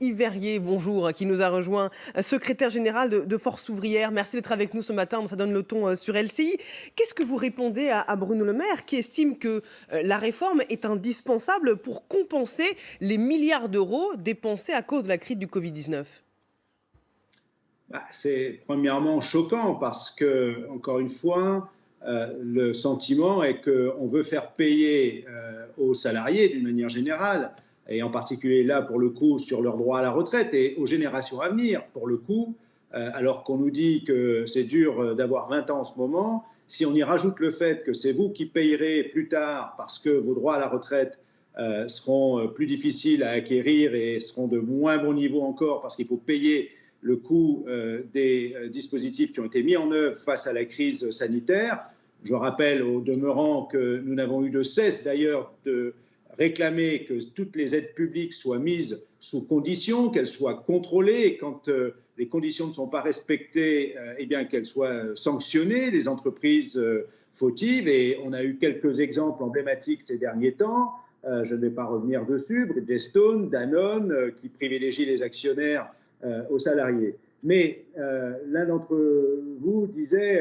Yves Verrier, bonjour, qui nous a rejoint, secrétaire général de Force ouvrière. Merci d'être avec nous ce matin, ça donne le ton sur LCI. Qu'est-ce que vous répondez à Bruno Le Maire qui estime que la réforme est indispensable pour compenser les milliards d'euros dépensés à cause de la crise du Covid-19 ? C'est premièrement choquant parce que, encore une fois, le sentiment est qu'on veut faire payer aux salariés d'une manière générale, et en particulier là, pour le coup, sur leur droit à la retraite et aux générations à venir, pour le coup, alors qu'on nous dit que c'est dur d'avoir 20 ans en ce moment. Si on y rajoute le fait que c'est vous qui payerez plus tard parce que vos droits à la retraite seront plus difficiles à acquérir et seront de moins bon niveau encore parce qu'il faut payer le coût des dispositifs qui ont été mis en œuvre face à la crise sanitaire. Je rappelle au demeurant que nous n'avons eu de cesse d'ailleurs de réclamer que toutes les aides publiques soient mises sous conditions, qu'elles soient contrôlées et quand les conditions ne sont pas respectées, eh bien qu'elles soient sanctionnées, les entreprises fautives. Et on a eu quelques exemples emblématiques ces derniers temps. Je ne vais pas revenir dessus, Bridgestone, Danone, qui privilégient les actionnaires aux salariés. Mais l'un d'entre vous disait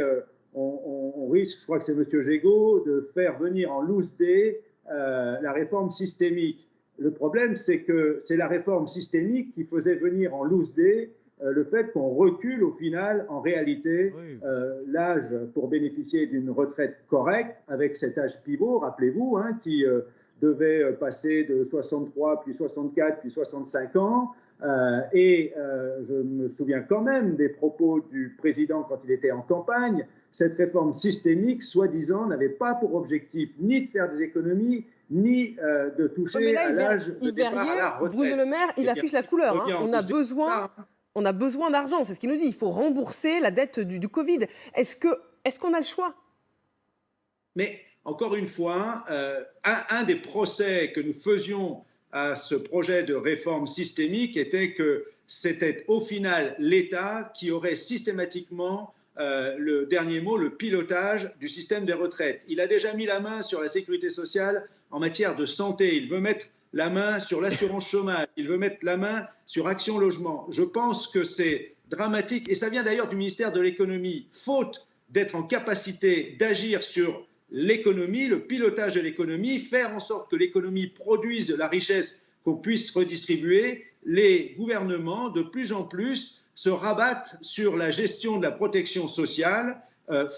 on risque, je crois que c'est M. Gégaud, de faire venir en loose day la réforme systémique. Le problème, c'est que c'est la réforme systémique qui faisait venir en loose day le fait qu'on recule au final, en réalité, l'âge pour bénéficier d'une retraite correcte, avec cet âge pivot, rappelez-vous, qui devait passer de 63, puis 64, puis 65 ans. Je me souviens quand même des propos du président quand il était en campagne. Cette réforme systémique, soi-disant, n'avait pas pour objectif ni de faire des économies, ni de toucher à l'âge de départ à la retraite. Bruno Le Maire, il affiche la couleur. On a besoin d'argent, c'est ce qu'il nous dit. Il faut rembourser la dette du Covid. Est-ce qu'on a le choix ? Mais encore une fois, un des procès que nous faisions à ce projet de réforme systémique était que c'était au final l'État qui aurait systématiquement le dernier mot, le pilotage du système des retraites. Il a déjà mis la main sur la sécurité sociale en matière de santé. Il veut mettre la main sur l'assurance chômage. Il veut mettre la main sur Action Logement. Je pense que c'est dramatique et ça vient d'ailleurs du ministère de l'économie. Faute d'être en capacité d'agir sur l'économie, le pilotage de l'économie, faire en sorte que l'économie produise de la richesse qu'on puisse redistribuer, les gouvernements, de plus en plus, se rabattent sur la gestion de la protection sociale,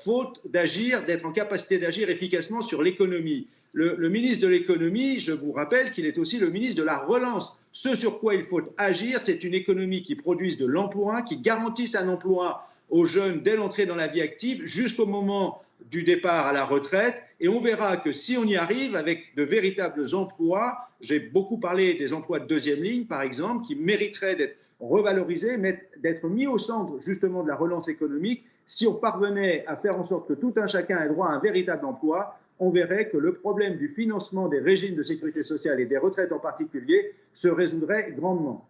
faute d'agir, d'être en capacité d'agir efficacement sur l'économie. Le ministre de l'économie, je vous rappelle qu'il est aussi le ministre de la relance. Ce sur quoi il faut agir, c'est une économie qui produise de l'emploi, qui garantisse un emploi aux jeunes dès l'entrée dans la vie active jusqu'au moment du départ à la retraite, et on verra que si on y arrive avec de véritables emplois, j'ai beaucoup parlé des emplois de deuxième ligne par exemple, qui mériteraient d'être revalorisés, d'être mis au centre justement de la relance économique. Si on parvenait à faire en sorte que tout un chacun ait droit à un véritable emploi, on verrait que le problème du financement des régimes de sécurité sociale et des retraites en particulier se résoudrait grandement.